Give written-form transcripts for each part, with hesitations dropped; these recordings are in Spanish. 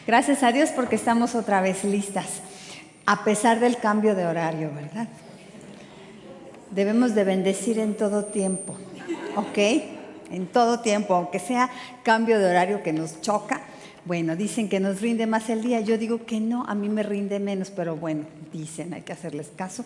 Gracias a Dios porque estamos otra vez listas, a pesar del cambio de horario, ¿verdad? Debemos de bendecir en todo tiempo, ¿ok? En todo tiempo, aunque sea cambio de horario que nos choca. Bueno, dicen que nos rinde más el día. Yo digo que no, a mí me rinde menos, pero bueno, dicen, hay que hacerles caso.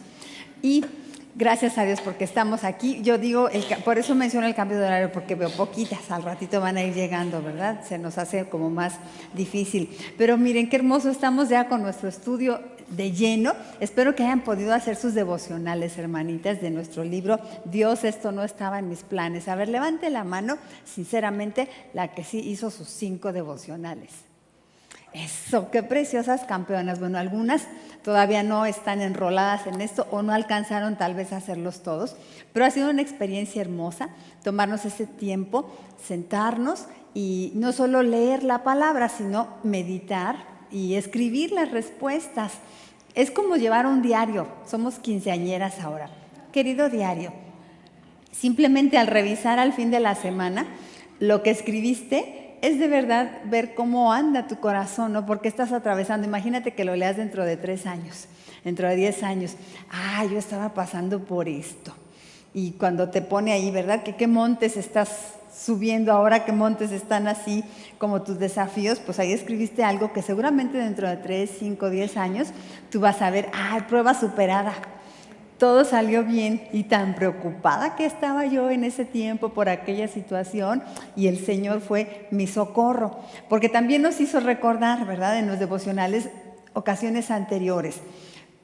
Y gracias a Dios porque estamos aquí. Yo digo, por eso menciono el cambio de horario, porque veo poquitas, al ratito van a ir llegando, ¿verdad? Se nos hace como más difícil. Pero miren qué hermoso, estamos ya con nuestro estudio de lleno. Espero que hayan podido hacer sus devocionales, hermanitas, de nuestro libro Dios, esto no estaba en mis planes. A ver, levante la mano, sinceramente, la que sí hizo sus 5 devocionales. Eso, qué preciosas campeonas. Bueno, algunas todavía no están enroladas en esto o no alcanzaron tal vez a hacerlos todos, pero ha sido una experiencia hermosa tomarnos ese tiempo, sentarnos y no solo leer la palabra, sino meditar y escribir las respuestas. Es como llevar un diario. Somos quinceañeras ahora. Querido diario, simplemente al revisar al fin de la semana lo que escribiste, es de verdad ver cómo anda tu corazón, ¿no? Porque estás atravesando. Imagínate que lo leas dentro de 3 años, dentro de 10 años. Yo estaba pasando por esto. Y cuando te pone ahí, ¿verdad? ¿Qué montes estás subiendo ahora? ¿Qué montes están así como tus desafíos? Pues ahí escribiste algo que seguramente dentro de 3, 5, 10 años tú vas a ver, prueba superada. Todo salió bien y tan preocupada que estaba yo en ese tiempo por aquella situación y el Señor fue mi socorro, porque también nos hizo recordar, ¿verdad?, en los devocionales ocasiones anteriores,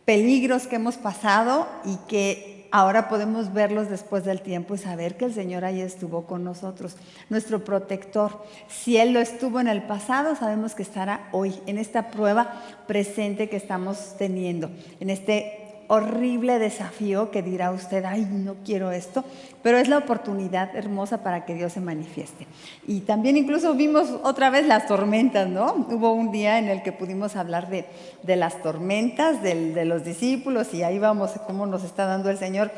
peligros que hemos pasado y que ahora podemos verlos después del tiempo y saber que el Señor ahí estuvo con nosotros, nuestro protector. Si Él lo estuvo en el pasado, sabemos que estará hoy en esta prueba presente que estamos teniendo, en este horrible desafío que dirá usted, no quiero esto, pero es la oportunidad hermosa para que Dios se manifieste. Y también incluso vimos otra vez las tormentas, ¿no? Hubo un día en el que pudimos hablar de las tormentas, de los discípulos, y ahí vamos, cómo nos está dando el Señor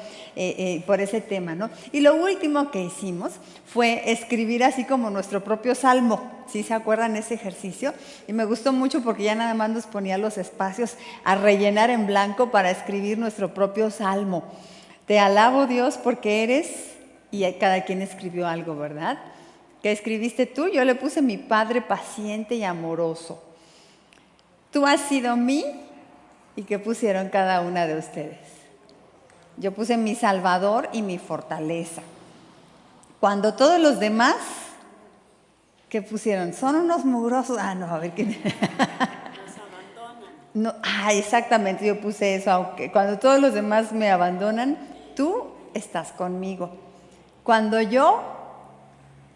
por ese tema, ¿no? Y lo último que hicimos fue escribir así como nuestro propio salmo. ¿Sí se acuerdan ese ejercicio? Y me gustó mucho porque ya nada más nos ponía los espacios a rellenar en blanco para escribir nuestro propio salmo. Te alabo, Dios, porque eres... Y cada quien escribió algo, ¿verdad? ¿Qué escribiste tú? Yo le puse mi Padre paciente y amoroso. Tú has sido mí. ¿Y qué pusieron cada una de ustedes? Yo puse mi Salvador y mi fortaleza. Cuando todos los demás... ¿Qué pusieron? Son unos mugrosos. No, a ver qué. Nos abandonan. No, exactamente, yo puse eso. Aunque cuando todos los demás me abandonan, tú estás conmigo. Cuando yo,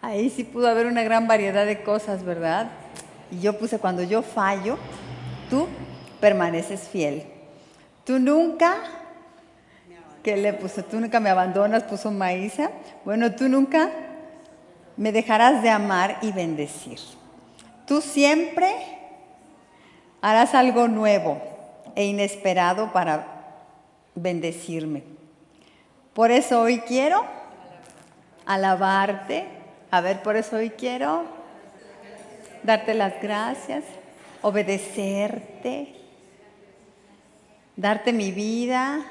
ahí sí pudo haber una gran variedad de cosas, ¿verdad? Y yo puse, cuando yo fallo, tú permaneces fiel. Tú nunca, ¿qué le puse? Tú nunca me abandonas, puso Maísa. Bueno, tú nunca me dejarás de amar y bendecir. Tú siempre harás algo nuevo e inesperado para bendecirme. Por eso hoy quiero alabarte. A ver, por eso hoy quiero darte las gracias, obedecerte, darte mi vida,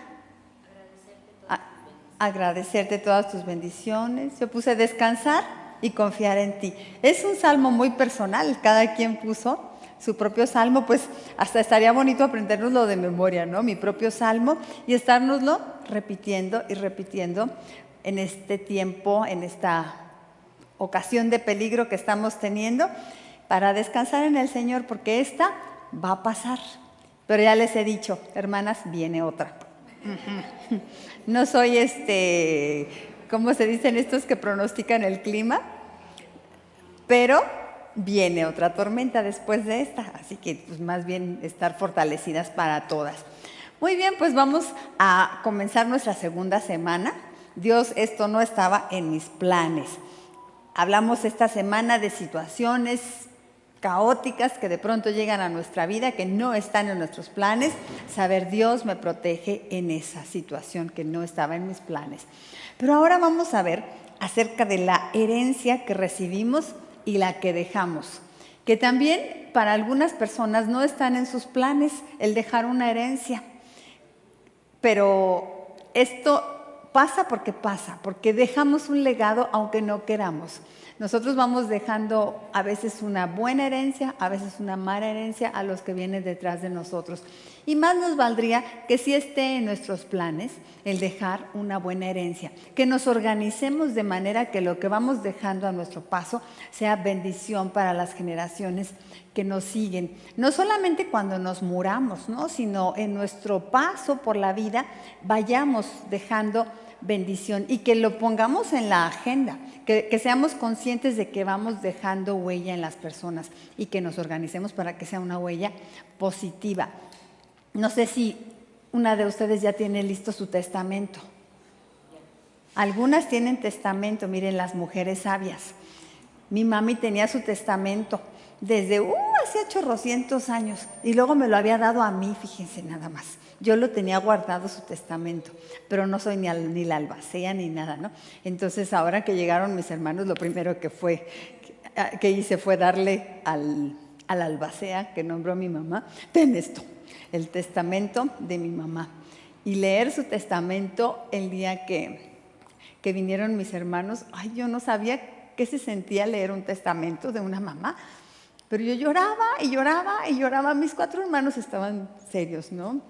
agradecerte todas tus bendiciones. Yo puse descansar y confiar en ti. Es un salmo muy personal, cada quien puso su propio salmo, pues hasta estaría bonito aprendérnoslo de memoria, ¿no? Mi propio salmo, y estárnoslo repitiendo y repitiendo en este tiempo, en esta ocasión de peligro que estamos teniendo, para descansar en el Señor, porque esta va a pasar. Pero ya les he dicho, hermanas, viene otra. No soy ¿cómo se dicen estos que pronostican el clima? Pero viene otra tormenta después de esta, así que pues más bien estar fortalecidas para todas. Muy bien, pues vamos a comenzar nuestra segunda semana. Dios, esto no estaba en mis planes. Hablamos esta semana de situaciones caóticas que de pronto llegan a nuestra vida, que no están en nuestros planes. Saber, Dios me protege en esa situación que no estaba en mis planes. Pero ahora vamos a ver acerca de la herencia que recibimos y la que dejamos. que también para algunas personas no están en sus planes el dejar una herencia. Pero esto pasa, porque dejamos un legado aunque no queramos. Nosotros vamos dejando a veces una buena herencia, a veces una mala herencia a los que vienen detrás de nosotros. Y más nos valdría que sí esté en nuestros planes el dejar una buena herencia, que nos organicemos de manera que lo que vamos dejando a nuestro paso sea bendición para las generaciones que nos siguen. No solamente cuando nos muramos, ¿no?, sino en nuestro paso por la vida vayamos dejando bendición y que lo pongamos en la agenda, que seamos conscientes de que vamos dejando huella en las personas y que nos organicemos para que sea una huella positiva. No sé si una de ustedes ya tiene listo su testamento. Algunas tienen testamento, miren, las mujeres sabias. Mi mami tenía su testamento desde hace 800 años y luego me lo había dado a mí, fíjense nada más. Yo lo tenía guardado su testamento, pero no soy ni la albacea ni nada, ¿no? Entonces ahora que llegaron mis hermanos, lo primero que hice fue darle al albacea que nombró mi mamá, ten esto, el testamento de mi mamá. Y leer su testamento el día que vinieron mis hermanos, yo no sabía qué se sentía leer un testamento de una mamá, pero yo lloraba y lloraba y lloraba. Mis 4 hermanos estaban serios, ¿no?,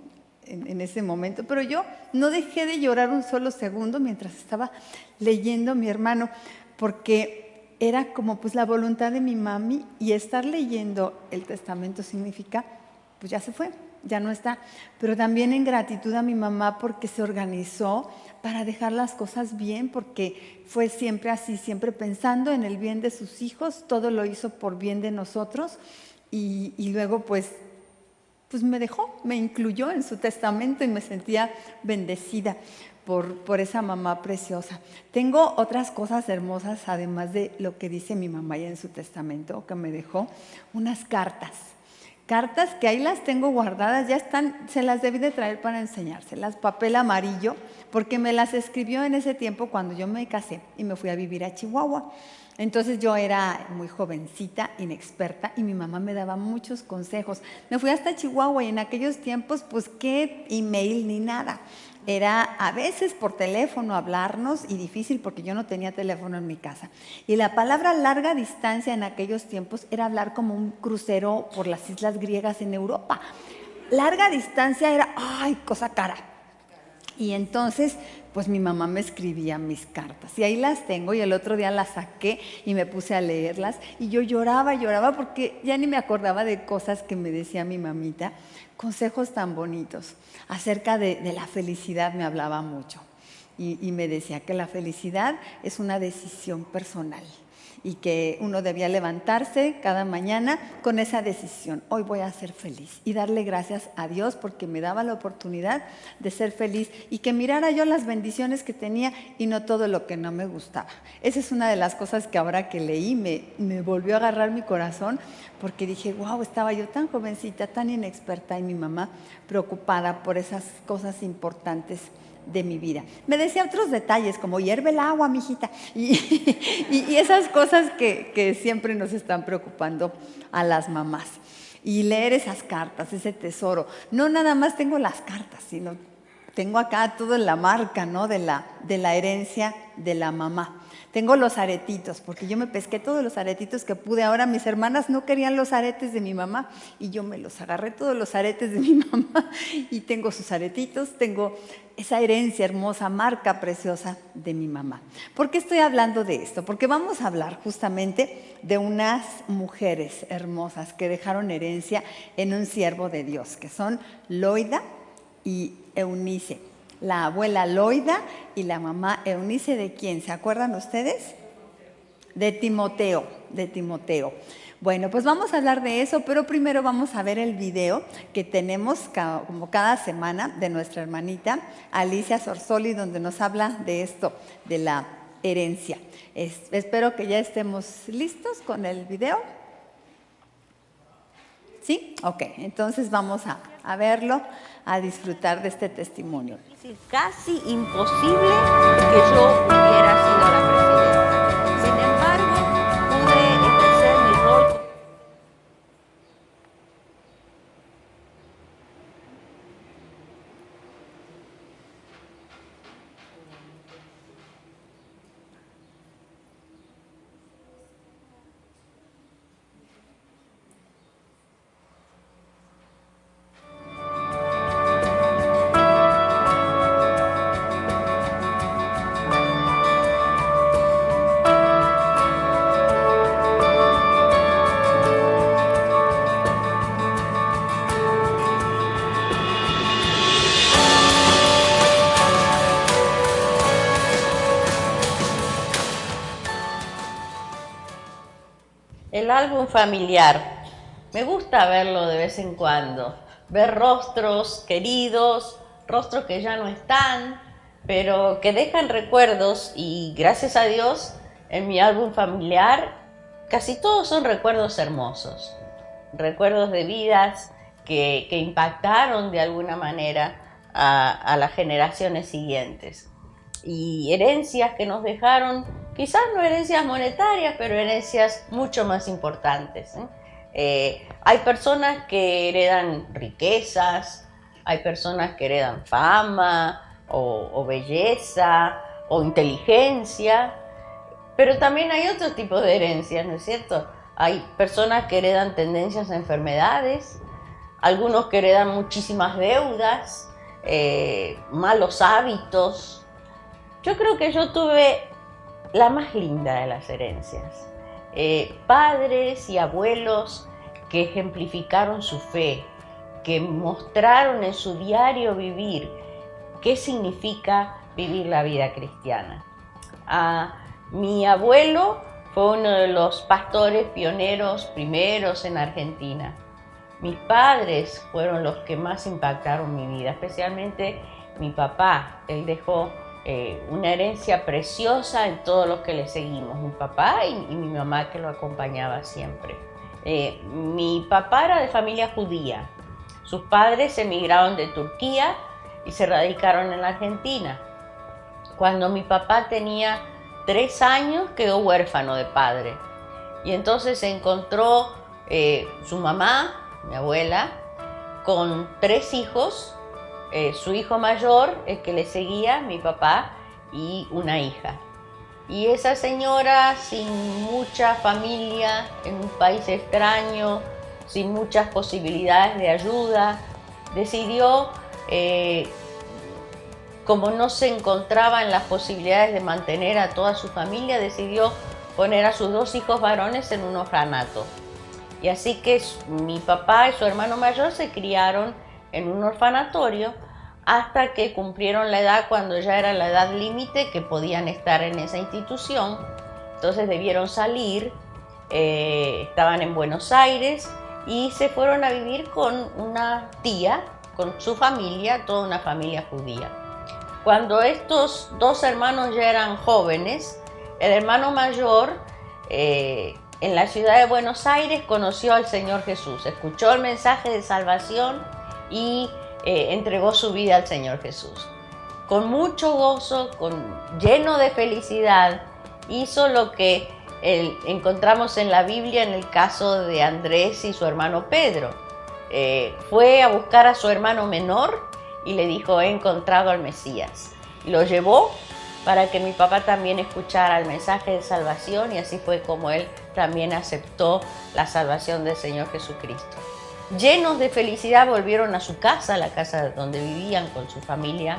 en ese momento, pero yo no dejé de llorar un solo segundo mientras estaba leyendo a mi hermano, porque era como pues la voluntad de mi mami, y estar leyendo el testamento significa, pues ya se fue, ya no está, pero también en gratitud a mi mamá porque se organizó para dejar las cosas bien, porque fue siempre así, siempre pensando en el bien de sus hijos, todo lo hizo por bien de nosotros, y luego pues me dejó, me incluyó en su testamento y me sentía bendecida por esa mamá preciosa. Tengo otras cosas hermosas, además de lo que dice mi mamá ya en su testamento, que me dejó unas cartas que ahí las tengo guardadas, ya están, se las debí de traer para enseñárselas, papel amarillo, porque me las escribió en ese tiempo cuando yo me casé y me fui a vivir a Chihuahua. Entonces yo era muy jovencita, inexperta, y mi mamá me daba muchos consejos. Me fui hasta Chihuahua y en aquellos tiempos, pues qué email ni nada. Era a veces por teléfono hablarnos, y difícil porque yo no tenía teléfono en mi casa. Y la palabra larga distancia en aquellos tiempos era hablar como un crucero por las islas griegas en Europa. Larga distancia era, cosa cara. Y entonces, pues mi mamá me escribía mis cartas y ahí las tengo, y el otro día las saqué y me puse a leerlas y yo lloraba porque ya ni me acordaba de cosas que me decía mi mamita, consejos tan bonitos. Acerca de la felicidad me hablaba mucho y me decía que la felicidad es una decisión personal y que uno debía levantarse cada mañana con esa decisión. Hoy voy a ser feliz, y darle gracias a Dios porque me daba la oportunidad de ser feliz, y que mirara yo las bendiciones que tenía y no todo lo que no me gustaba. Esa es una de las cosas que ahora que leí me volvió a agarrar mi corazón, porque dije, wow, estaba yo tan jovencita, tan inexperta, y mi mamá preocupada por esas cosas importantes de mi vida. Me decía otros detalles como hierve el agua, mijita, y esas cosas que siempre nos están preocupando a las mamás. Y leer esas cartas, ese tesoro. No nada más tengo las cartas, sino tengo acá toda la marca, ¿no?, de la herencia de la mamá. Tengo los aretitos, porque yo me pesqué todos los aretitos que pude. Ahora mis hermanas no querían los aretes de mi mamá y yo me los agarré, todos los aretes de mi mamá, y tengo sus aretitos, tengo esa herencia hermosa, marca preciosa de mi mamá. ¿Por qué estoy hablando de esto? Porque vamos a hablar justamente de unas mujeres hermosas que dejaron herencia en un siervo de Dios, que son Loida y Eunice. La abuela Loida y la mamá Eunice, ¿de quién? ¿Se acuerdan ustedes? De Timoteo. Bueno, pues vamos a hablar de eso, pero primero vamos a ver el video que tenemos como cada semana de nuestra hermanita Alicia Sorsoli, donde nos habla de esto, de la herencia. Espero que ya estemos listos con el video. ¿Sí? Ok, entonces vamos a verlo, a disfrutar de este testimonio. Casi imposible que yo hubiera sido la presidenta. Sin embargo, pude ejercer mi rol. El álbum familiar. Me gusta verlo de vez en cuando, ver rostros queridos, rostros que ya no están, pero que dejan recuerdos, y gracias a Dios en mi álbum familiar casi todos son recuerdos hermosos, recuerdos de vidas que impactaron de alguna manera a las generaciones siguientes, y herencias que nos dejaron, quizás no herencias monetarias, pero herencias mucho más importantes, hay personas que heredan riquezas, hay personas que heredan fama o belleza o inteligencia, pero también hay otro tipo de herencias, ¿no es cierto? Hay personas que heredan tendencias a enfermedades, algunos que heredan muchísimas deudas, malos hábitos. Yo creo que yo tuve la más linda de las herencias. Padres y abuelos que ejemplificaron su fe, que mostraron en su diario vivir qué significa vivir la vida cristiana. Mi abuelo fue uno de los pastores pioneros primeros en Argentina. Mis padres fueron los que más impactaron mi vida, especialmente mi papá. Él dejó una herencia preciosa en todos los que le seguimos, mi papá y mi mamá, que lo acompañaba siempre. Mi papá era de familia judía. Sus padres emigraron de Turquía y se radicaron en la Argentina. Cuando mi papá tenía 3 años quedó huérfano de padre, y entonces se encontró su mamá, mi abuela, con 3 hijos, su hijo mayor, el que le seguía, mi papá, y una hija. Y esa señora, sin mucha familia, en un país extraño, sin muchas posibilidades de ayuda, decidió, como no se encontraba en las posibilidades de mantener a toda su familia, decidió poner a sus 2 hijos varones en un orfanato. Y así que mi papá y su hermano mayor se criaron en un orfanatorio hasta que cumplieron la edad, cuando ya era la edad límite que podían estar en esa institución. Entonces debieron salir, estaban en Buenos Aires y se fueron a vivir con una tía, con su familia, toda una familia judía. Cuando estos 2 hermanos ya eran jóvenes, el hermano mayor en la ciudad de Buenos Aires conoció al Señor Jesús, escuchó el mensaje de salvación y entregó su vida al Señor Jesús. Con mucho gozo, lleno de felicidad, hizo lo que encontramos en la Biblia en el caso de Andrés y su hermano Pedro. Fue a buscar a su hermano menor y le dijo: he encontrado al Mesías. Y lo llevó para que mi papá también escuchara el mensaje de salvación, y así fue como él también aceptó la salvación del Señor Jesucristo. Llenos de felicidad volvieron a su casa, la casa donde vivían con su familia,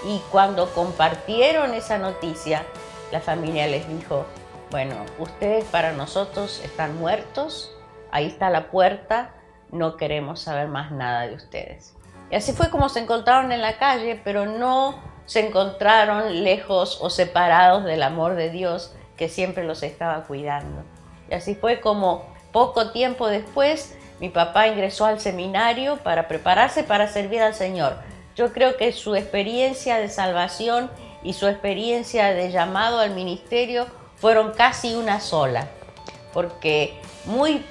y cuando compartieron esa noticia, la familia les dijo: bueno, ustedes para nosotros están muertos, ahí está la puerta, no queremos saber más nada de ustedes. Y así fue como se encontraron en la calle, pero no se encontraron lejos o separados del amor de Dios, que siempre los estaba cuidando. Y así fue como poco tiempo después mi papá ingresó al seminario para prepararse para servir al Señor. Yo creo que su experiencia de salvación y su experiencia de llamado al ministerio fueron casi una sola, porque muy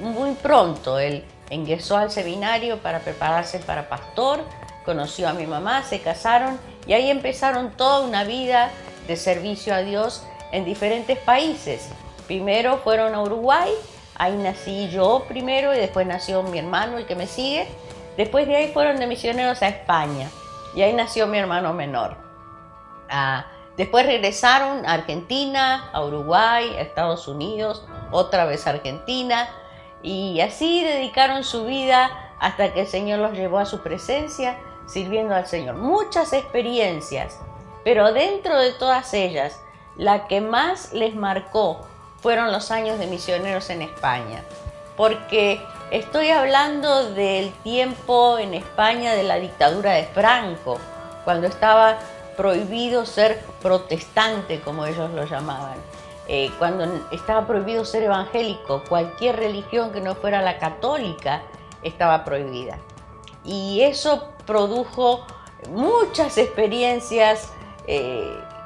pronto él ingresó al seminario para prepararse para pastor, conoció a mi mamá, se casaron y ahí empezaron toda una vida de servicio a Dios en diferentes países. Primero fueron a Uruguay, ahí nací yo primero y después nació mi hermano, el que me sigue. Después de ahí fueron de misioneros a España y ahí nació mi hermano menor. Después regresaron a Argentina, a Uruguay, a Estados Unidos, otra vez a Argentina, y así dedicaron su vida hasta que el Señor los llevó a su presencia, sirviendo al Señor. Muchas experiencias, pero dentro de todas ellas, la que más les marcó fueron los años de misioneros en España, porque estoy hablando del tiempo en España de la dictadura de Franco, cuando estaba prohibido ser protestante, como ellos lo llamaban. cuando estaba prohibido ser evangélico, cualquier religión que no fuera la católica estaba prohibida. Y eso produjo muchas experiencias,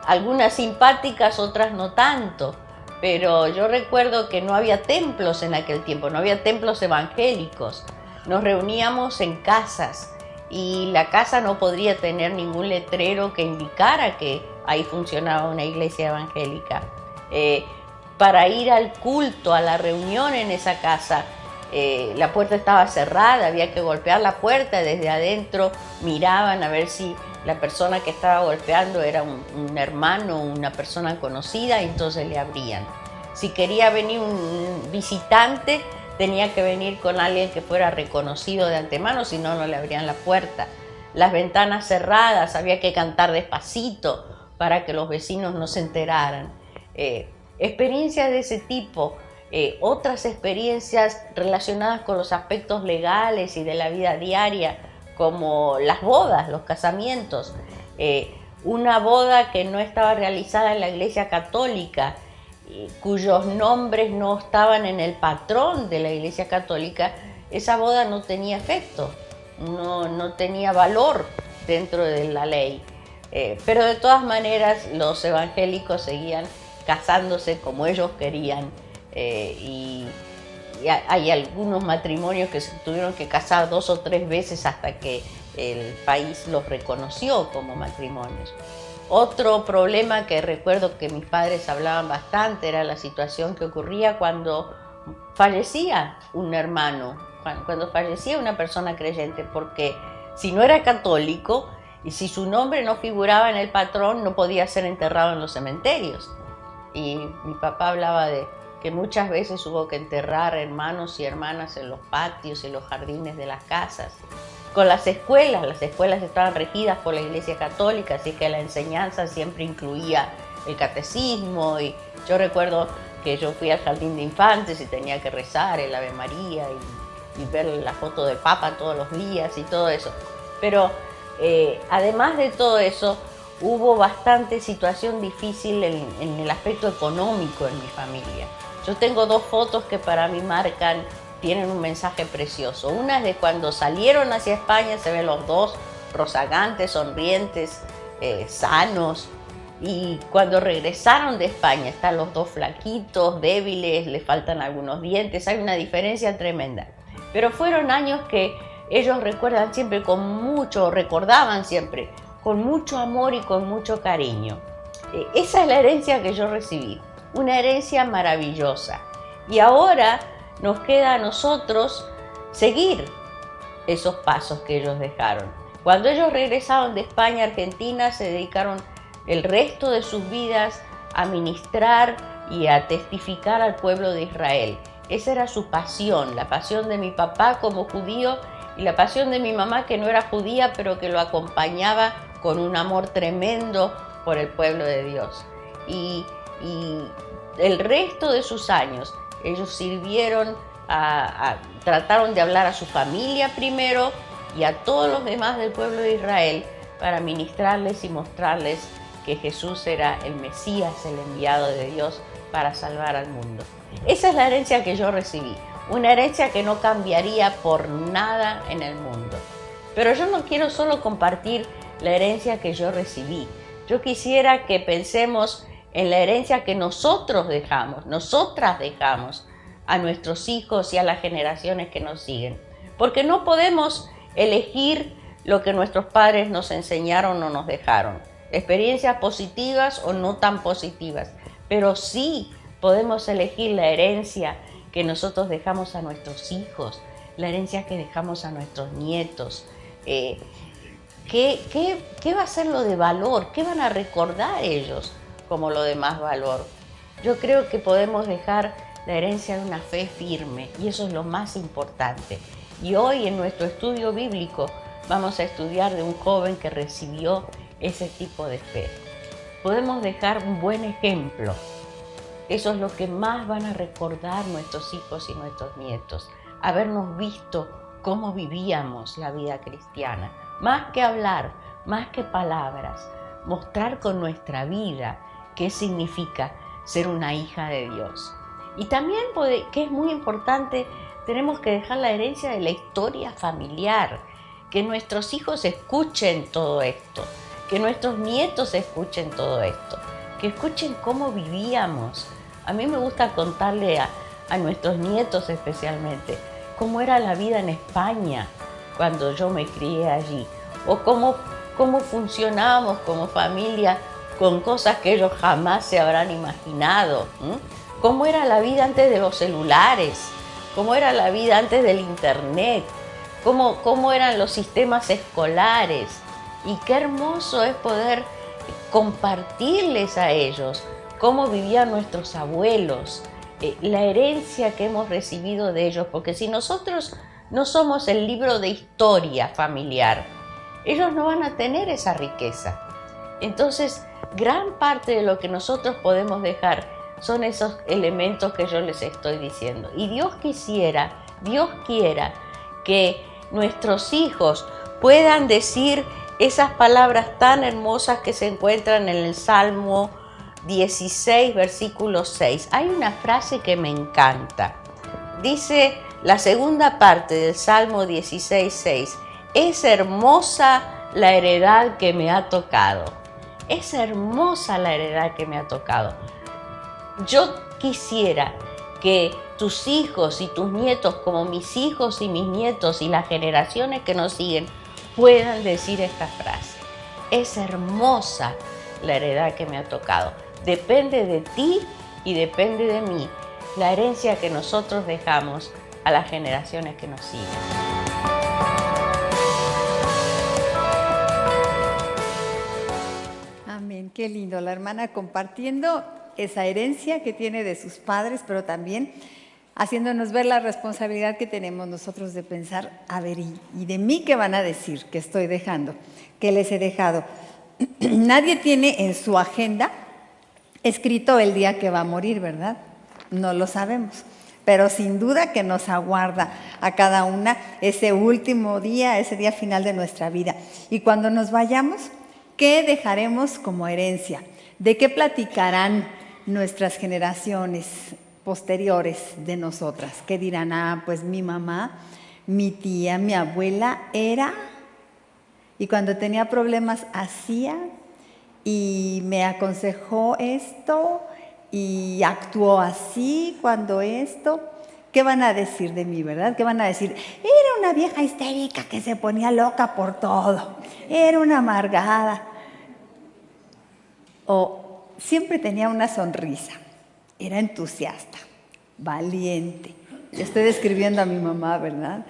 algunas simpáticas, otras no tanto. Pero yo recuerdo que no había templos en aquel tiempo, no había templos evangélicos. Nos reuníamos en casas y la casa no podría tener ningún letrero que indicara que ahí funcionaba una iglesia evangélica. Para ir al culto, a la reunión en esa casa, la puerta estaba cerrada, había que golpear la puerta, desde adentro miraban a ver si la persona que estaba golpeando era un hermano, una persona conocida, y entonces le abrían. Si quería venir un visitante, tenía que venir con alguien que fuera reconocido de antemano, si no, no le abrían la puerta. Las ventanas cerradas, había que cantar despacito para que los vecinos no se enteraran. Experiencias de ese tipo. Otras experiencias relacionadas con los aspectos legales y de la vida diaria, como las bodas, los casamientos. Una boda que no estaba realizada en la Iglesia Católica, cuyos nombres no estaban en el patrón de la Iglesia Católica, esa boda no tenía efecto, no tenía valor dentro de la ley. Pero de todas maneras los evangélicos seguían casándose como ellos querían. Y hay algunos matrimonios que se tuvieron que casar 2 o 3 veces hasta que el país los reconoció como matrimonios. Otro problema que recuerdo que mis padres hablaban bastante era la situación que ocurría cuando fallecía un hermano, cuando fallecía una persona creyente, porque si no era católico y si su nombre no figuraba en el patrón, no podía ser enterrado en los cementerios. Y mi papá hablaba de que muchas veces hubo que enterrar hermanos y hermanas en los patios y los jardines de las casas. Con las escuelas estaban regidas por la Iglesia Católica, así que la enseñanza siempre incluía el catecismo. Y yo recuerdo que yo fui al jardín de infantes y tenía que rezar el Ave María y ver la foto del Papa todos los días y todo eso. Pero además de todo eso, hubo bastante situación difícil en el aspecto económico en mi familia. Yo tengo 2 fotos que para mí tienen un mensaje precioso. Una es de cuando salieron hacia España, se ven los 2 rozagantes, sonrientes, sanos. Y cuando regresaron de España, están los 2 flaquitos, débiles, les faltan algunos dientes, hay una diferencia tremenda. Pero fueron años que ellos recordaban siempre con mucho amor y con mucho cariño. Esa es la herencia que yo recibí, una herencia maravillosa. Y ahora nos queda a nosotros seguir esos pasos que ellos dejaron. Cuando ellos regresaron de España a Argentina, se dedicaron el resto de sus vidas a ministrar y a testificar al pueblo de Israel. Esa era su pasión, la pasión de mi papá como judío y la pasión de mi mamá, que no era judía, pero que lo acompañaba con un amor tremendo por el pueblo de Dios. Y el resto de sus años, ellos sirvieron, trataron de hablar a su familia primero y a todos los demás del pueblo de Israel para ministrarles y mostrarles que Jesús era el Mesías, el enviado de Dios para salvar al mundo. Esa es la herencia que yo recibí, una herencia que no cambiaría por nada en el mundo. Pero yo no quiero solo compartir la herencia que yo recibí. Yo quisiera que pensemos en la herencia que nosotras dejamos a nuestros hijos y a las generaciones que nos siguen. Porque no podemos elegir lo que nuestros padres nos enseñaron o nos dejaron. Experiencias positivas o no tan positivas. Pero sí podemos elegir la herencia que nosotros dejamos a nuestros hijos, la herencia que dejamos a nuestros nietos. ¿Qué va a ser lo de valor? ¿Qué van a recordar ellos como lo de más valor? Yo creo que podemos dejar la herencia de una fe firme, y eso es lo más importante. Y hoy en nuestro estudio bíblico vamos a estudiar de un joven que recibió ese tipo de fe. Podemos dejar un buen ejemplo. Eso es lo que más van a recordar nuestros hijos y nuestros nietos, habernos visto cómo vivíamos la vida cristiana. Más que hablar, más que palabras, mostrar con nuestra vida qué significa ser una hija de Dios. Y también, que es muy importante, tenemos que dejar la herencia de la historia familiar, que nuestros hijos escuchen todo esto, que nuestros nietos escuchen todo esto, que escuchen cómo vivíamos. A mí me gusta contarle a nuestros nietos especialmente cómo era la vida en España cuando yo me crié allí, o cómo funcionábamos como familia con cosas que ellos jamás se habrán imaginado. Cómo era la vida antes de los celulares, cómo era la vida antes del internet, cómo eran los sistemas escolares. Y qué hermoso es poder compartirles a ellos cómo vivían nuestros abuelos, la herencia que hemos recibido de ellos, porque si nosotros no somos el libro de historia familiar, ellos no van a tener esa riqueza. Entonces, gran parte de lo que nosotros podemos dejar son esos elementos que yo les estoy diciendo. Y Dios quiera que nuestros hijos puedan decir esas palabras tan hermosas que se encuentran en el Salmo 16, versículo 6. Hay una frase que me encanta. Dice la segunda parte del Salmo 16, 6. Es hermosa la heredad que me ha tocado. Es hermosa la heredad que me ha tocado. Yo quisiera que tus hijos y tus nietos, como mis hijos y mis nietos y las generaciones que nos siguen, puedan decir esta frase. Es hermosa la heredad que me ha tocado. Depende de ti y depende de mí la herencia que nosotros dejamos a las generaciones que nos siguen. Amén, qué lindo, la hermana compartiendo esa herencia que tiene de sus padres, pero también haciéndonos ver la responsabilidad que tenemos nosotros de pensar, a ver, ¿y de mí qué van a decir que estoy dejando? ¿Qué les he dejado? Nadie tiene en su agenda escrito el día que va a morir, ¿verdad? No lo sabemos, pero sin duda que nos aguarda a cada una ese último día, ese día final de nuestra vida. Y cuando nos vayamos, ¿qué dejaremos como herencia? ¿De qué platicarán nuestras generaciones posteriores de nosotras? ¿Qué dirán? Pues mi mamá, mi tía, mi abuela era, y cuando tenía problemas hacía, y me aconsejó esto, y actuó así cuando esto. ¿Qué van a decir de mí, verdad? ¿Qué van a decir? Era una vieja histérica que se ponía loca por todo, era una amargada. O siempre tenía una sonrisa, era entusiasta, valiente. Le estoy describiendo a mi mamá, ¿verdad?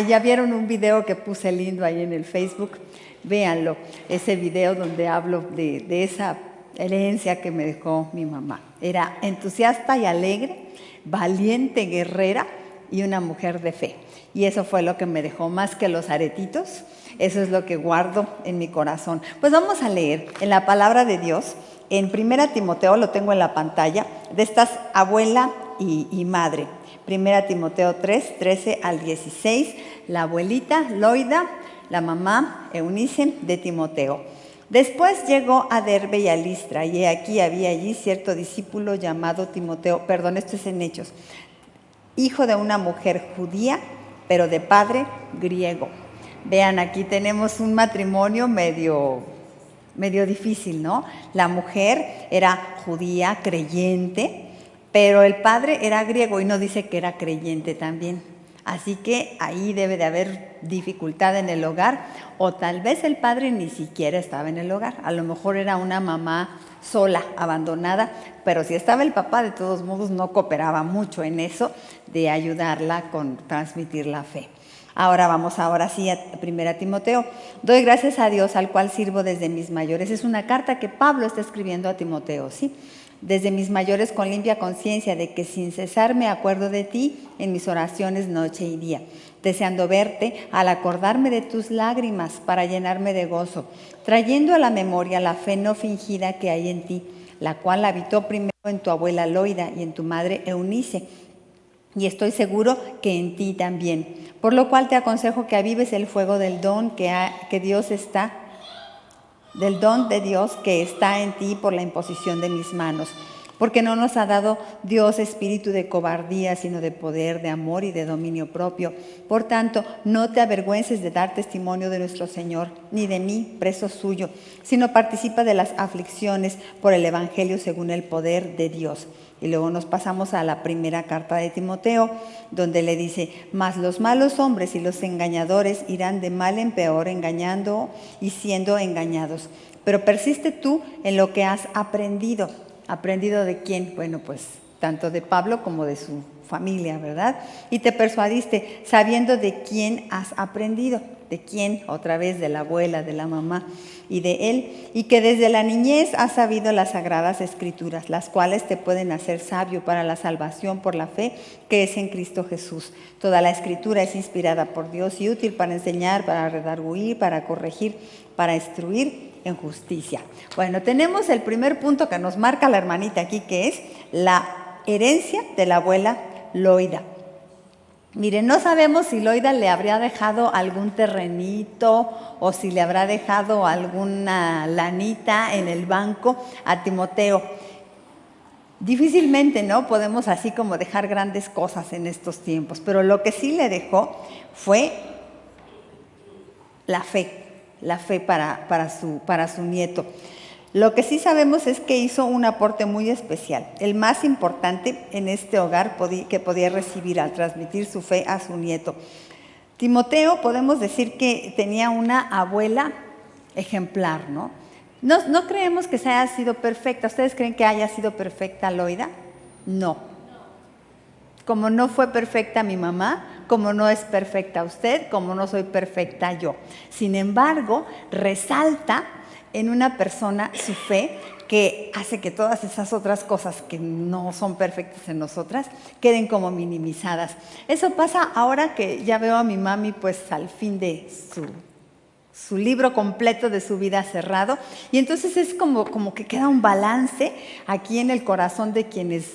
Ya vieron un video que puse lindo ahí en el Facebook. Véanlo, ese video donde hablo de esa herencia que me dejó mi mamá. Era entusiasta y alegre, valiente, guerrera y una mujer de fe. Y eso fue lo que me dejó, más que los aretitos. Eso es lo que guardo en mi corazón. Pues vamos a leer en la palabra de Dios, en 1 Timoteo, lo tengo en la pantalla, de estas abuela y madre. 1 Timoteo 3, 13 al 16, la abuelita Loida, la mamá Eunice de Timoteo. Después llegó a Derbe y a Listra, y aquí había allí cierto discípulo llamado Timoteo, esto es en Hechos, hijo de una mujer judía, pero de padre griego. Vean, aquí tenemos un matrimonio medio difícil, ¿no? La mujer era judía, creyente, pero el padre era griego y no dice que era creyente también. Así que ahí debe de haber dificultad en el hogar, o tal vez el padre ni siquiera estaba en el hogar. A lo mejor era una mamá sola, abandonada, pero si estaba el papá, de todos modos no cooperaba mucho en eso de ayudarla con transmitir la fe. Ahora sí a 1 Timoteo. Doy gracias a Dios, al cual sirvo desde mis mayores. Es una carta que Pablo está escribiendo a Timoteo, ¿sí? Desde mis mayores, con limpia conciencia de que sin cesar me acuerdo de ti en mis oraciones noche y día, deseando verte al acordarme de tus lágrimas para llenarme de gozo, trayendo a la memoria la fe no fingida que hay en ti, la cual habitó primero en tu abuela Loida y en tu madre Eunice, y estoy seguro que en ti también. Por lo cual te aconsejo que avives el fuego del don del don de Dios que está en ti por la imposición de mis manos. Porque no nos ha dado Dios espíritu de cobardía, sino de poder, de amor y de dominio propio. Por tanto, no te avergüences de dar testimonio de nuestro Señor, ni de mí, preso suyo, sino participa de las aflicciones por el Evangelio según el poder de Dios. Y luego nos pasamos a la primera carta de Timoteo, donde le dice: mas los malos hombres y los engañadores irán de mal en peor, engañando y siendo engañados. Pero persiste tú en lo que has aprendido. ¿Aprendido de quién? Bueno, pues tanto de Pablo como de su familia, ¿verdad? Y te persuadiste sabiendo de quién has aprendido. ¿De quién? Otra vez de la abuela, de la mamá y de él. Y que desde la niñez has sabido las sagradas escrituras, las cuales te pueden hacer sabio para la salvación por la fe que es en Cristo Jesús. Toda la escritura es inspirada por Dios y útil para enseñar, para redarguir, para corregir, para instruir en justicia. Bueno, tenemos el primer punto que nos marca la hermanita aquí, que es la herencia de la abuela Loida. Miren, no sabemos si Loida le habría dejado algún terrenito o si le habrá dejado alguna lanita en el banco a Timoteo. Difícilmente, ¿no? Podemos así como dejar grandes cosas en estos tiempos, pero lo que sí le dejó fue la fe para su nieto. Lo que sí sabemos es que hizo un aporte muy especial, el más importante en este hogar que podía recibir al transmitir su fe a su nieto. Timoteo, podemos decir que tenía una abuela ejemplar, ¿no? No creemos que se haya sido perfecta. ¿Ustedes creen que haya sido perfecta Loida? No. Como no fue perfecta mi mamá, como no es perfecta usted, como no soy perfecta yo. Sin embargo, resalta en una persona su fe, que hace que todas esas otras cosas que no son perfectas en nosotras queden como minimizadas. Eso pasa ahora que ya veo a mi mami pues al fin de su libro completo de su vida cerrado, y entonces es como que queda un balance aquí en el corazón de quienes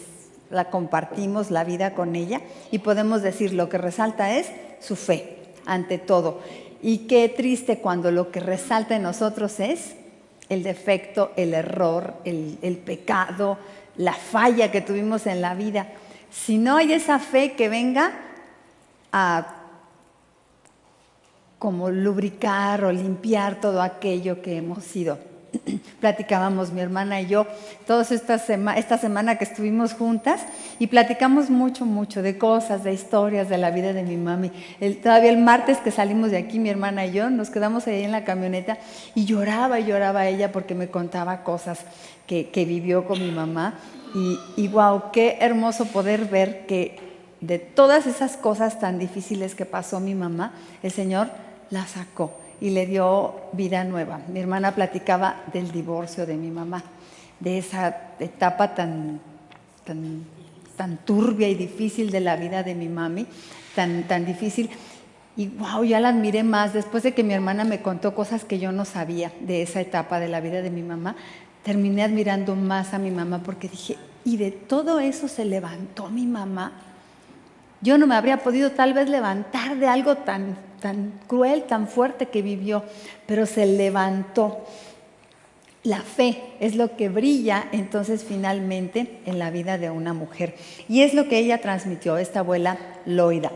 la compartimos la vida con ella, y podemos decir lo que resalta es su fe ante todo. Y qué triste cuando lo que resalta en nosotros es el defecto, el error, el pecado, la falla que tuvimos en la vida. Si no hay esa fe que venga a como lubricar o limpiar todo aquello que hemos sido. Platicábamos mi hermana y yo esta semana que estuvimos juntas, y platicamos mucho de cosas, de historias de la vida de mi mami. Todavía el martes que salimos de aquí, mi hermana y yo nos quedamos ahí en la camioneta y lloraba ella porque me contaba cosas que vivió con mi mamá, y wow, qué hermoso poder ver que de todas esas cosas tan difíciles que pasó mi mamá, el Señor la sacó y le dio vida nueva. Mi hermana platicaba del divorcio de mi mamá, de esa etapa tan turbia y difícil de la vida de mi mami, tan difícil. Y wow, ya la admiré más. Después de que mi hermana me contó cosas que yo no sabía de esa etapa de la vida de mi mamá, terminé admirando más a mi mamá, porque dije, y de todo eso se levantó mi mamá. Yo no me habría podido tal vez levantar de algo tan cruel, tan fuerte que vivió, pero se levantó. La fe es lo que brilla entonces finalmente en la vida de una mujer, y es lo que ella transmitió, esta abuela Loida.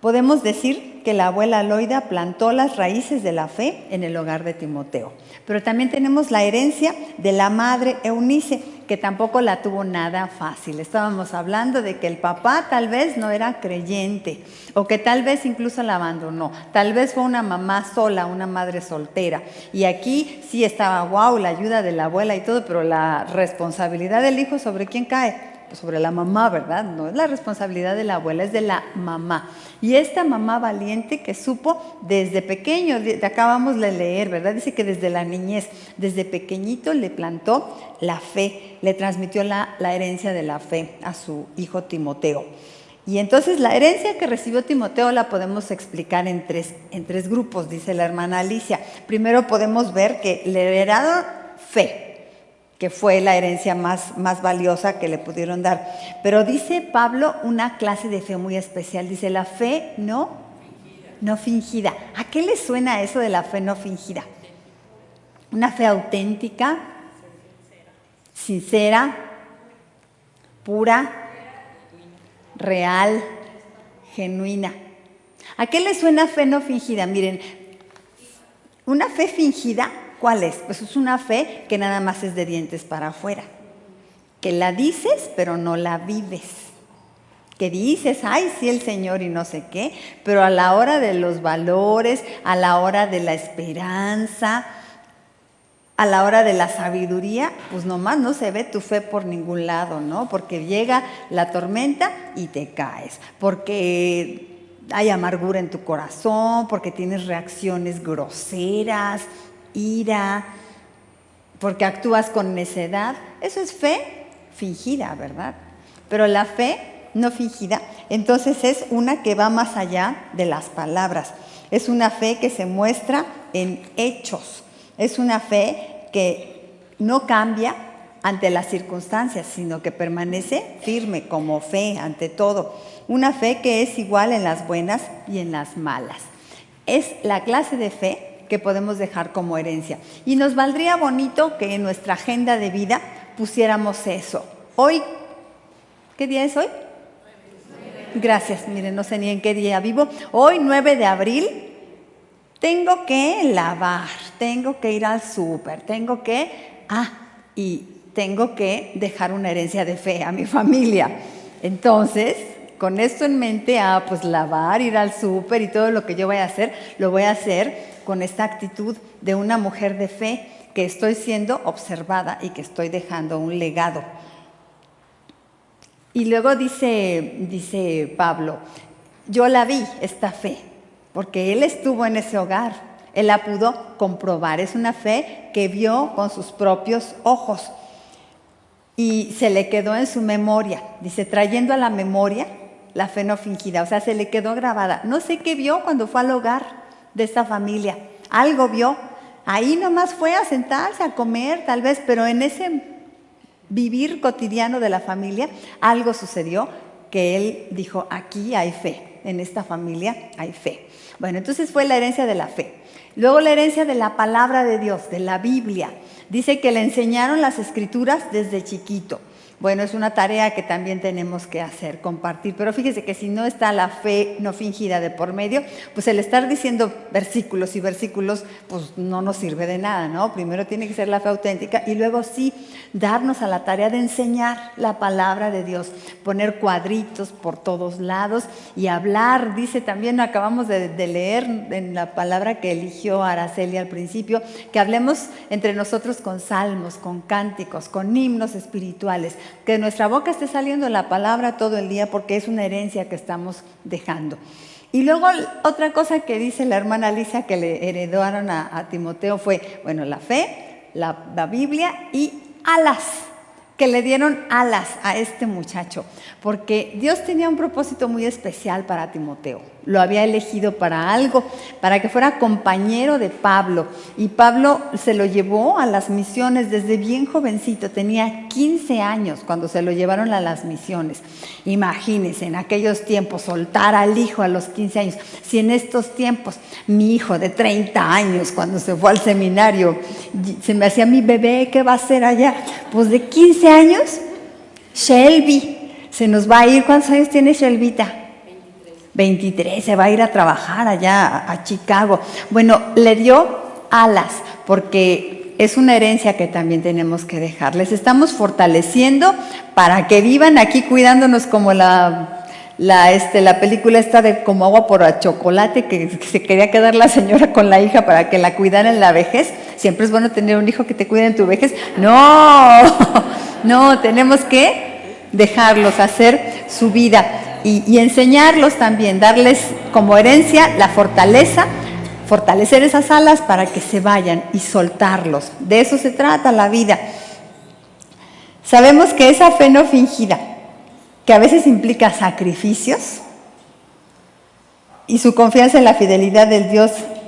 Podemos decir que la abuela Loida plantó las raíces de la fe en el hogar de Timoteo. Pero también tenemos la herencia de la madre Eunice, que tampoco la tuvo nada fácil. Estábamos hablando de que el papá tal vez no era creyente, o que tal vez incluso la abandonó. Tal vez fue una mamá sola, una madre soltera. Y aquí sí estaba, wow, la ayuda de la abuela y todo, pero la responsabilidad del hijo, ¿sobre quién cae? Sobre la mamá, ¿verdad? No es la responsabilidad de la abuela, es de la mamá. Y esta mamá valiente que supo desde pequeño, acabamos de leer, ¿verdad? Dice que desde la niñez, desde pequeñito le plantó la fe, le transmitió la herencia de la fe a su hijo Timoteo. Y entonces la herencia que recibió Timoteo la podemos explicar en tres grupos, dice la hermana Alicia. Primero podemos ver que le heredaron fe, que fue la herencia más valiosa que le pudieron dar. Pero dice Pablo una clase de fe muy especial. Dice la fe no fingida. ¿A qué le suena eso de la fe no fingida? Una fe auténtica, sincera, pura, real, genuina. ¿A qué le suena fe no fingida? Miren, una fe fingida, ¿cuál es? Pues es una fe que nada más es de dientes para afuera, que la dices pero no la vives, que dices, ay, sí, el Señor y no sé qué, pero a la hora de los valores, a la hora de la esperanza, a la hora de la sabiduría, pues nomás no se ve tu fe por ningún lado, ¿no? Porque llega la tormenta y te caes, porque hay amargura en tu corazón, porque tienes reacciones groseras, ira, porque actúas con necedad. Eso es fe fingida, ¿verdad? Pero la fe no fingida, entonces es una que va más allá de las palabras. Es una fe que se muestra en hechos. Es una fe que no cambia ante las circunstancias, sino que permanece firme como fe ante todo. Una fe que es igual en las buenas y en las malas. Es la clase de fe que podemos dejar como herencia. Y nos valdría bonito que en nuestra agenda de vida pusiéramos eso. Hoy, ¿qué día es hoy? Gracias, miren, no sé ni en qué día vivo. Hoy, 9 de abril, tengo que lavar, tengo que ir al súper, y tengo que dejar una herencia de fe a mi familia. Entonces, con esto en mente, pues lavar, ir al súper y todo lo que yo voy a hacer, lo voy a hacer con esta actitud de una mujer de fe, que estoy siendo observada y que estoy dejando un legado. Y luego dice Pablo, yo la vi, esta fe, porque él estuvo en ese hogar, él la pudo comprobar. Es una fe que vio con sus propios ojos y se le quedó en su memoria. Dice, trayendo a la memoria la fe no fingida, o sea, se le quedó grabada. No sé qué vio cuando fue al hogar de esta familia, algo vio. Ahí nomás fue a sentarse, a comer tal vez, pero en ese vivir cotidiano de la familia, algo sucedió que él dijo, aquí hay fe, en esta familia hay fe. Bueno, entonces fue la herencia de la fe. Luego la herencia de la palabra de Dios, de la Biblia. Dice que le enseñaron las escrituras desde chiquito. Bueno, es una tarea que también tenemos que hacer, compartir. Pero fíjese que si no está la fe no fingida de por medio, pues el estar diciendo versículos y versículos, pues no nos sirve de nada, ¿no? Primero tiene que ser la fe auténtica y luego sí darnos a la tarea de enseñar la palabra de Dios, poner cuadritos por todos lados y hablar. Dice también, acabamos de leer en la palabra que eligió Araceli al principio, que hablemos entre nosotros con salmos, con cánticos, con himnos espirituales. Que de nuestra boca esté saliendo la palabra todo el día, porque es una herencia que estamos dejando. Y luego otra cosa que dice la hermana Alicia que le heredaron a Timoteo fue, bueno, la fe, la Biblia y alas, que le dieron alas a este muchacho, porque Dios tenía un propósito muy especial para Timoteo. Lo había elegido para algo, para que fuera compañero de Pablo. Y Pablo se lo llevó a las misiones desde bien jovencito, tenía 15 años cuando se lo llevaron a las misiones. Imagínense, en aquellos tiempos, soltar al hijo a los 15 años. Si en estos tiempos, mi hijo de 30 años, cuando se fue al seminario, se me hacía mi bebé, ¿qué va a hacer allá? Pues de 15 años, Shelby, se nos va a ir. ¿Cuántos años tiene Shelvita? 23, se va a ir a trabajar allá a Chicago. Bueno, le dio alas, porque es una herencia que también tenemos que dejar. Les estamos fortaleciendo para que vivan aquí cuidándonos como la película esta de Como agua por chocolate, que se quería quedar la señora con la hija para que la cuidara en la vejez. Siempre es bueno tener un hijo que te cuide en tu vejez. No, tenemos que dejarlos hacer su vida y enseñarlos también, darles como herencia la fortaleza, fortalecer esas alas para que se vayan y soltarlos. De eso se trata la vida. Sabemos que esa fe no fingida, que a veces implica sacrificios, y su confianza en la fidelidad del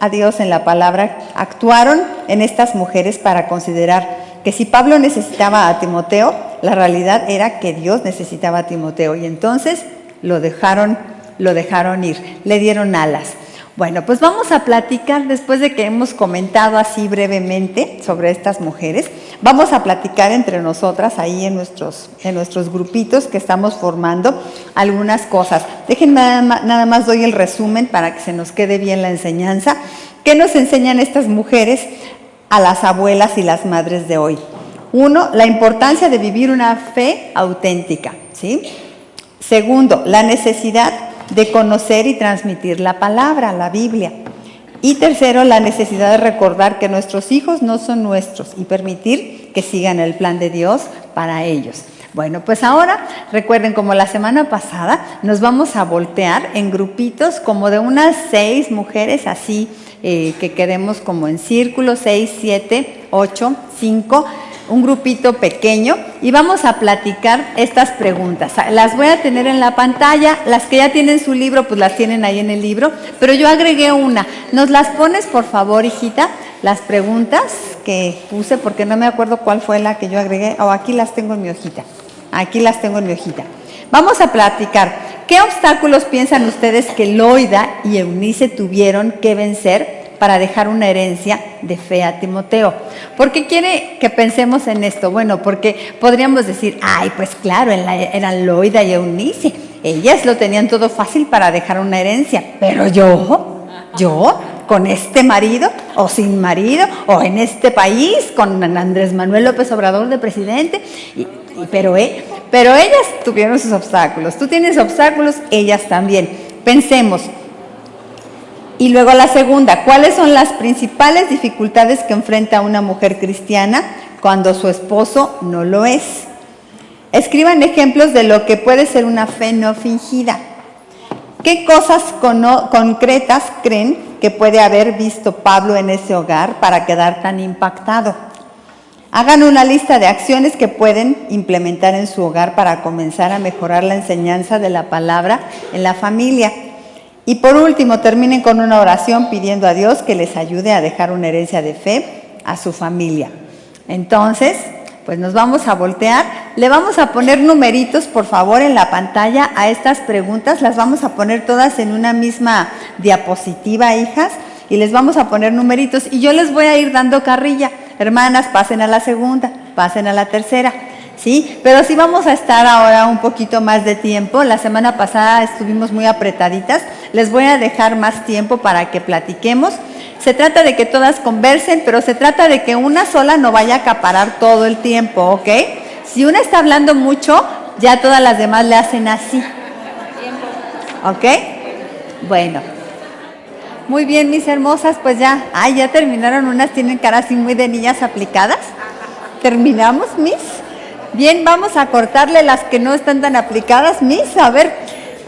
a Dios en la palabra, actuaron en estas mujeres para considerar que si Pablo necesitaba a Timoteo, la realidad era que Dios necesitaba a Timoteo, y entonces lo dejaron ir, le dieron alas. Bueno, pues vamos a platicar después de que hemos comentado así brevemente sobre estas mujeres. vamos a platicar entre nosotras ahí en nuestros grupitos que estamos formando algunas cosas. Déjenme nada más doy el resumen para que se nos quede bien la enseñanza. ¿Qué nos enseñan estas mujeres a las abuelas y las madres de hoy? 1, la importancia de vivir una fe auténtica, ¿sí? 2, la necesidad de conocer y transmitir la palabra, la Biblia. Y 3, la necesidad de recordar que nuestros hijos no son nuestros y permitir que sigan el plan de Dios para ellos. Bueno, pues ahora, recuerden, como la semana pasada, nos vamos a voltear en grupitos como de unas 6 mujeres así, que quedemos como en círculo, 6, 7, 8, 5, un grupito pequeño, y vamos a platicar estas preguntas. Las voy a tener en la pantalla, las que ya tienen su libro, pues las tienen ahí en el libro, pero yo agregué una. ¿Nos las pones, por favor, hijita? Las preguntas que puse, porque no me acuerdo cuál fue la que yo agregué. Aquí las tengo en mi hojita. Aquí las tengo en mi hojita. Vamos a platicar. ¿Qué obstáculos piensan ustedes que Loida y Eunice tuvieron que vencer para dejar una herencia de fe a Timoteo? ¿Por qué quiere que pensemos en esto? Bueno, porque podríamos decir, ay, pues claro, eran Loida y Eunice. Ellas lo tenían todo fácil para dejar una herencia. Pero yo, con este marido, o sin marido, o en este país, con Andrés Manuel López Obrador de presidente, pero ellas tuvieron sus obstáculos. Tú tienes obstáculos, ellas también. Pensemos. Y luego la segunda, ¿cuáles son las principales dificultades que enfrenta una mujer cristiana cuando su esposo no lo es? Escriban ejemplos de lo que puede ser una fe no fingida. ¿Qué cosas concretas creen que puede haber visto Pablo en ese hogar para quedar tan impactado? Hagan una lista de acciones que pueden implementar en su hogar para comenzar a mejorar la enseñanza de la palabra en la familia. Y por último, terminen con una oración pidiendo a Dios que les ayude a dejar una herencia de fe a su familia. Entonces, pues nos vamos a voltear. Le vamos a poner numeritos, por favor, en la pantalla a estas preguntas. Las vamos a poner todas en una misma diapositiva, hijas, y les vamos a poner numeritos. Y yo les voy a ir dando carrilla. Hermanas, pasen a la segunda, pasen a la tercera. ¿Sí? Pero sí vamos a estar ahora un poquito más de tiempo. La semana pasada estuvimos muy apretaditas. Les voy a dejar más tiempo para que platiquemos. Se trata de que todas conversen, pero se trata de que una sola no vaya a acaparar todo el tiempo, ¿ok? Si una está hablando mucho, ya todas las demás le hacen así. ¿Ok? Bueno. Muy bien, mis hermosas, pues ya terminaron. Unas tienen cara así muy de niñas aplicadas. ¿Terminamos, mis? Bien, vamos a cortarle las que no están tan aplicadas, mis. A ver,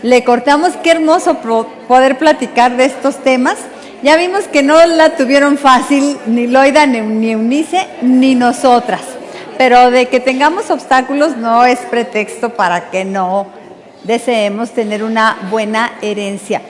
le cortamos. Qué hermoso poder platicar de estos temas. Ya vimos que no la tuvieron fácil, ni Loida, ni Eunice, ni nosotras. Pero de que tengamos obstáculos no es pretexto para que no deseemos tener una buena herencia.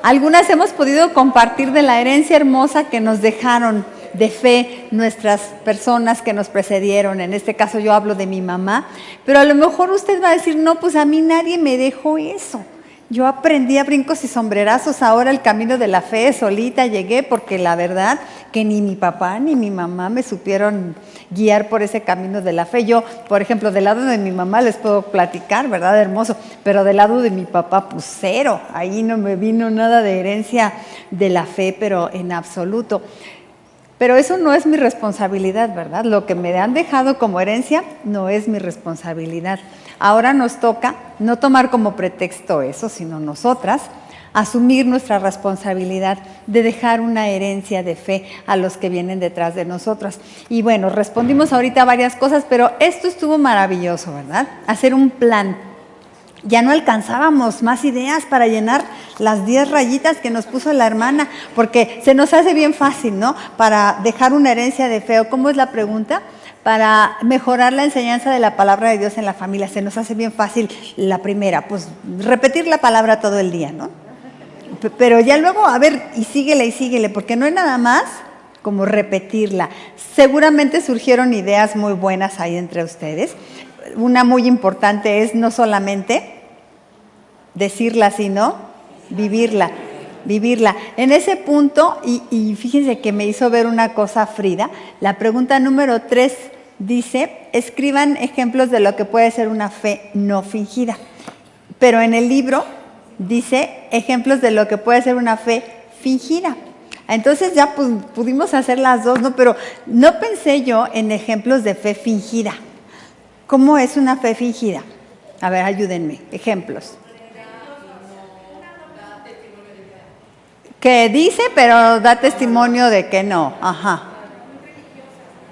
Algunas hemos podido compartir de la herencia hermosa que nos dejaron de fe nuestras personas que nos precedieron. En este caso yo hablo de mi mamá, pero a lo mejor usted va a decir, no, pues a mí nadie me dejó eso. Yo aprendí a brincos y sombrerazos ahora el camino de la fe, solita llegué, porque la verdad que ni mi papá ni mi mamá me supieron guiar por ese camino de la fe. Yo, por ejemplo, del lado de mi mamá les puedo platicar, ¿verdad? Hermoso, pero del lado de mi papá, pues cero. Ahí no me vino nada de herencia de la fe, pero en absoluto. Pero eso no es mi responsabilidad, ¿verdad? Lo que me han dejado como herencia no es mi responsabilidad. Ahora nos toca no tomar como pretexto eso, sino nosotras asumir nuestra responsabilidad de dejar una herencia de fe a los que vienen detrás de nosotras. Y bueno, respondimos ahorita varias cosas, pero esto estuvo maravilloso, ¿verdad? Hacer un plan. Ya no alcanzábamos más ideas para llenar las 10 rayitas que nos puso la hermana, porque se nos hace bien fácil, ¿no? Para dejar una herencia de fe. ¿Cómo es la pregunta? Para mejorar la enseñanza de la palabra de Dios en la familia. Se nos hace bien fácil la primera, pues repetir la palabra todo el día, ¿no? Pero ya luego, a ver, y síguele, porque no hay nada más como repetirla. Seguramente surgieron ideas muy buenas ahí entre ustedes. Una muy importante es no solamente decirla, sino vivirla. En ese punto, y fíjense que me hizo ver una cosa Frida, la pregunta número 3, dice, escriban ejemplos de lo que puede ser una fe no fingida. Pero en el libro dice ejemplos de lo que puede ser una fe fingida. Entonces ya pues, pudimos hacer las dos, ¿no? Pero no pensé yo en ejemplos de fe fingida. ¿Cómo es una fe fingida? A ver, ayúdenme. Ejemplos. Que dice, pero da testimonio de que no. Ajá.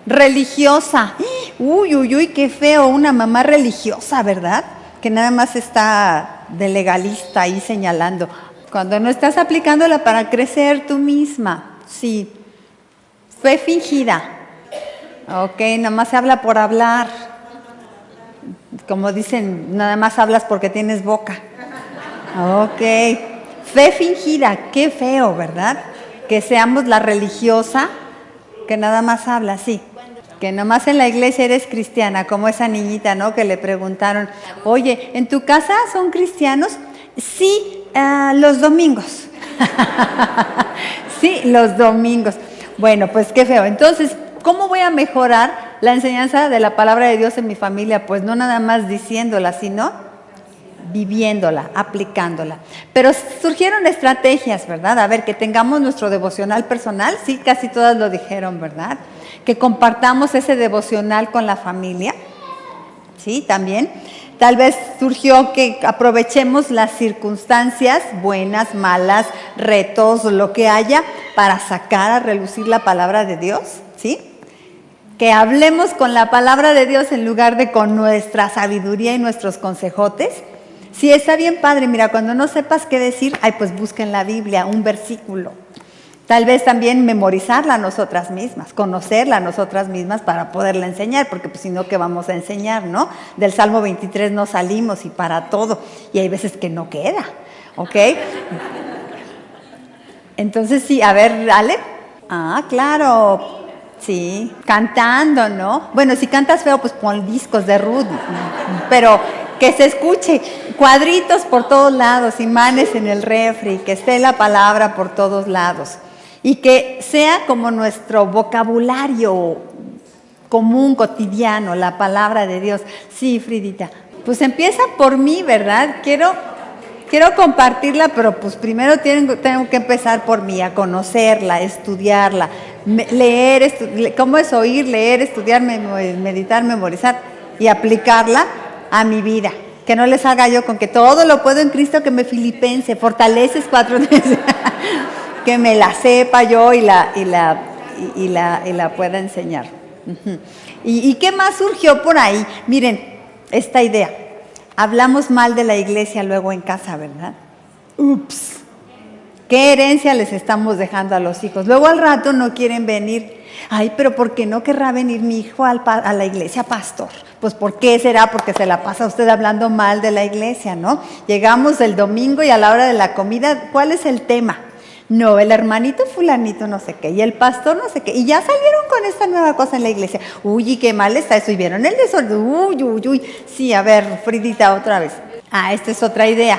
Religiosa. Uy, uy, uy, qué feo. Una mamá religiosa, ¿verdad? Que nada más está de legalista ahí señalando. Cuando no estás aplicándola para crecer tú misma. Sí. Fe fingida. Ok, nada más se habla por hablar. Como dicen, nada más hablas porque tienes boca. Ok. Fe fingida, qué feo, ¿verdad? Que seamos la religiosa que nada más habla, sí. Que nomás en la iglesia eres cristiana, como esa niñita, ¿no? Que le preguntaron, oye, ¿en tu casa son cristianos? Sí, los domingos. Sí, los domingos. Bueno, pues qué feo. Entonces, ¿cómo voy a mejorar la enseñanza de la palabra de Dios en mi familia? Pues no nada más diciéndola, sino viviéndola, aplicándola. Pero surgieron estrategias, ¿verdad? A ver, que tengamos nuestro devocional personal, sí, casi todas lo dijeron, ¿verdad? Que compartamos ese devocional con la familia, sí, también. Tal vez surgió que aprovechemos las circunstancias, buenas, malas, retos, lo que haya, para sacar a relucir la palabra de Dios, ¿sí? Que hablemos con la palabra de Dios en lugar de con nuestra sabiduría y nuestros consejotes. Sí, está bien padre, mira, cuando no sepas qué decir, pues busca en la Biblia un versículo. Tal vez también memorizarla nosotras mismas, conocerla nosotras mismas para poderla enseñar, porque pues si no, ¿qué vamos a enseñar, no? Del Salmo 23 no salimos y para todo, y hay veces que no queda, ¿ok? Entonces sí, a ver, dale. Claro, sí, cantando, ¿no? Bueno, si cantas feo, pues pon discos de Ruth, pero que se escuche, cuadritos por todos lados, imanes en el refri, que esté la palabra por todos lados. Y que sea como nuestro vocabulario común, cotidiano, la palabra de Dios. Sí, Fridita. Pues empieza por mí, ¿verdad? Quiero compartirla, pero pues primero tengo que empezar por mí, a conocerla, estudiarla, leer, ¿cómo es oír, leer, estudiar, meditar, memorizar y aplicarla a mi vida? Que no les haga yo con que todo lo puedo en Cristo que me filipense, fortaleces 4 veces. Que me la sepa yo y la pueda enseñar. ¿Y qué más surgió por ahí? Miren, esta idea. Hablamos mal de la iglesia luego en casa, ¿verdad? Ups. ¿Qué herencia les estamos dejando a los hijos? Luego al rato no quieren venir. Pero ¿por qué no querrá venir mi hijo a la iglesia, pastor? Pues ¿por qué será? Porque se la pasa usted hablando mal de la iglesia, ¿no? Llegamos el domingo y a la hora de la comida, ¿cuál es el tema? No, el hermanito fulanito no sé qué, y el pastor no sé qué, y ya salieron con esta nueva cosa en la iglesia. Uy, y qué mal está eso, y vieron el desorden. Uy, uy, uy. Sí, a ver, Fridita, otra vez. Esta es otra idea.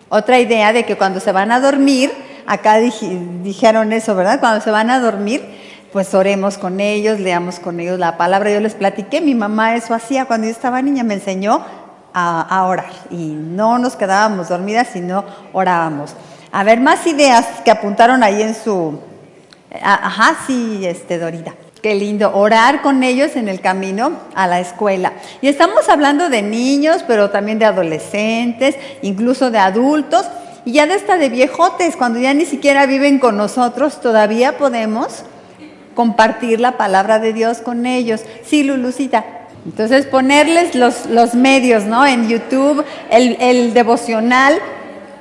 Otra idea de que cuando se van a dormir, acá dijeron eso, ¿verdad? Cuando se van a dormir, pues oremos con ellos, leamos con ellos la palabra. Yo les platiqué, mi mamá eso hacía cuando yo estaba niña, me enseñó a orar, y no nos quedábamos dormidas, sino orábamos. A ver, más ideas que apuntaron ahí en su... sí, Dorita. Qué lindo, orar con ellos en el camino a la escuela. Y estamos hablando de niños, pero también de adolescentes, incluso de adultos, y ya de viejotes, cuando ya ni siquiera viven con nosotros, todavía podemos compartir la palabra de Dios con ellos. Sí, Lulucita. Entonces, ponerles los medios, ¿no? En YouTube, el devocional.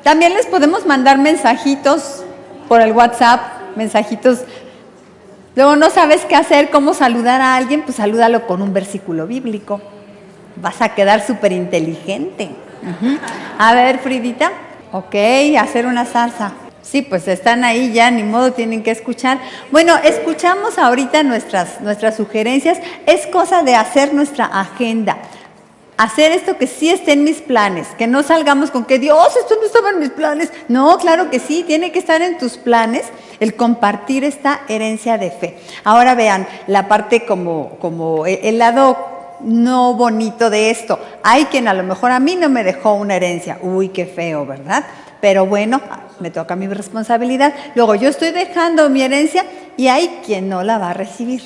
También les podemos mandar mensajitos por el WhatsApp, mensajitos. Luego no sabes qué hacer, cómo saludar a alguien, pues salúdalo con un versículo bíblico. Vas a quedar súper inteligente. A ver, Fridita. Ok, hacer una salsa. Sí, pues están ahí ya, ni modo, tienen que escuchar. Bueno, escuchamos ahorita nuestras sugerencias. Es cosa de hacer nuestra agenda. Hacer esto que sí esté en mis planes, que no salgamos con que Dios, esto no estaba en mis planes. No, claro que sí, tiene que estar en tus planes. el compartir esta herencia de fe. Ahora vean la parte como el lado no bonito de esto. Hay quien a lo mejor a mí no me dejó una herencia. Uy, qué feo, ¿verdad? Pero bueno, me toca mi responsabilidad. Luego yo estoy dejando mi herencia y hay quien no la va a recibir.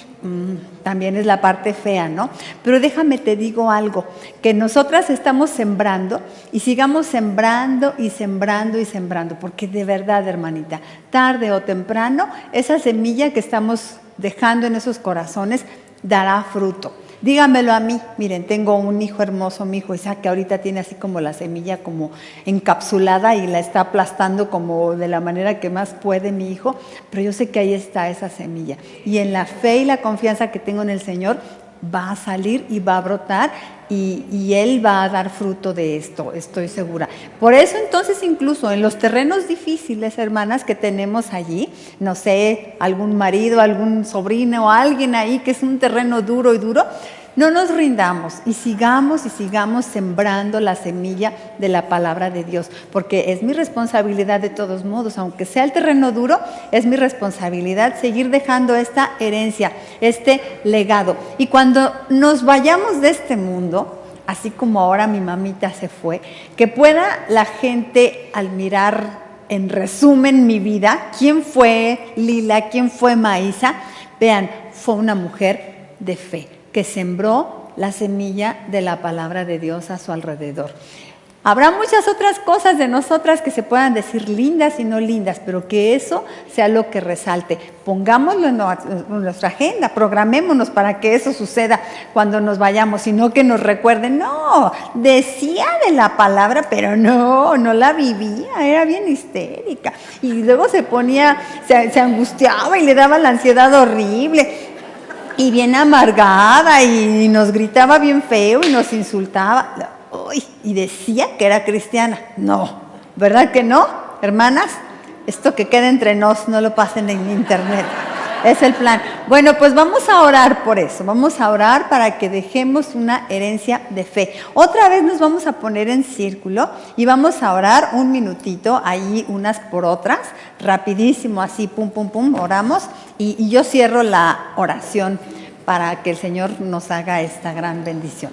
También es la parte fea, ¿no? Pero déjame te digo algo, que nosotras estamos sembrando y sigamos sembrando y sembrando y sembrando, porque de verdad, hermanita, tarde o temprano, esa semilla que estamos dejando en esos corazones dará fruto. Dígamelo a mí. Miren, tengo un hijo hermoso, mi hijo Isaac, que ahorita tiene así como la semilla como encapsulada y la está aplastando como de la manera que más puede mi hijo, pero yo sé que ahí está esa semilla. Y en la fe y la confianza que tengo en el Señor, va a salir y va a brotar y Él va a dar fruto de esto, estoy segura. Por eso entonces incluso en los terrenos difíciles, hermanas, que tenemos allí, no sé, algún marido, algún sobrino o alguien ahí que es un terreno duro y duro, no nos rindamos y sigamos sembrando la semilla de la palabra de Dios, porque es mi responsabilidad de todos modos, aunque sea el terreno duro, es mi responsabilidad seguir dejando esta herencia, este legado. Y cuando nos vayamos de este mundo, así como ahora mi mamita se fue, que pueda la gente al mirar en resumen mi vida, quién fue Lila, quién fue Maísa, vean, fue una mujer de fe, que sembró la semilla de la palabra de Dios a su alrededor. Habrá muchas otras cosas de nosotras que se puedan decir lindas y no lindas, pero que eso sea lo que resalte. Pongámoslo en nuestra agenda, programémonos para que eso suceda cuando nos vayamos, sino que nos recuerden, no, decía de la palabra, pero no la vivía, era bien histérica. Y luego se ponía, se angustiaba y le daba la ansiedad horrible. Y bien amargada y nos gritaba bien feo y nos insultaba. Uy, y decía que era cristiana. No, ¿verdad que no, hermanas? Esto que queda entre nos, no lo pasen en internet. Es el plan. Bueno, pues vamos a orar por eso. Vamos a orar para que dejemos una herencia de fe. Otra vez nos vamos a poner en círculo y vamos a orar un minutito, ahí unas por otras, rapidísimo, así, pum, pum, pum, oramos. Y yo cierro la oración para que el Señor nos haga esta gran bendición.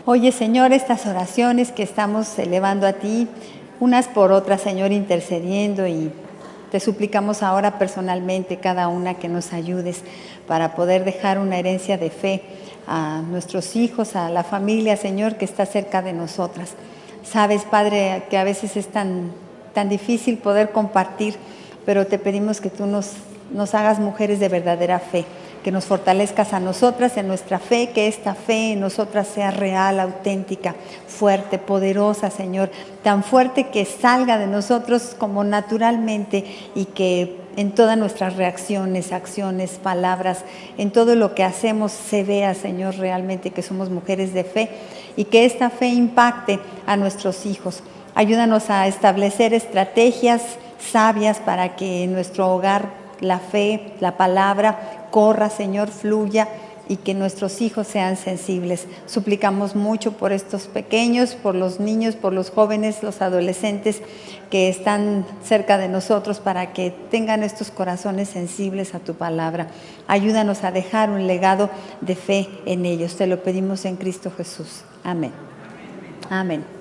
Oye, Señor, estas oraciones que estamos elevando a ti, unas por otras, Señor, intercediendo, y te suplicamos ahora personalmente cada una que nos ayudes para poder dejar una herencia de fe a nuestros hijos, a la familia, Señor, que está cerca de nosotras. Sabes, Padre, que a veces es tan difícil poder compartir, pero te pedimos que tú nos hagas mujeres de verdadera fe, que nos fortalezcas a nosotras en nuestra fe, que esta fe en nosotras sea real, auténtica, fuerte, poderosa, Señor, tan fuerte que salga de nosotros como naturalmente y que en todas nuestras reacciones, acciones, palabras, en todo lo que hacemos se vea, Señor, realmente que somos mujeres de fe y que esta fe impacte a nuestros hijos. Ayúdanos a establecer estrategias sabias para que en nuestro hogar la fe, la palabra corra, Señor, fluya y que nuestros hijos sean sensibles. Suplicamos mucho por estos pequeños, por los niños, por los jóvenes, los adolescentes que están cerca de nosotros, para que tengan estos corazones sensibles a tu palabra. Ayúdanos a dejar un legado de fe en ellos. Te lo pedimos en Cristo Jesús. Amén. Amén.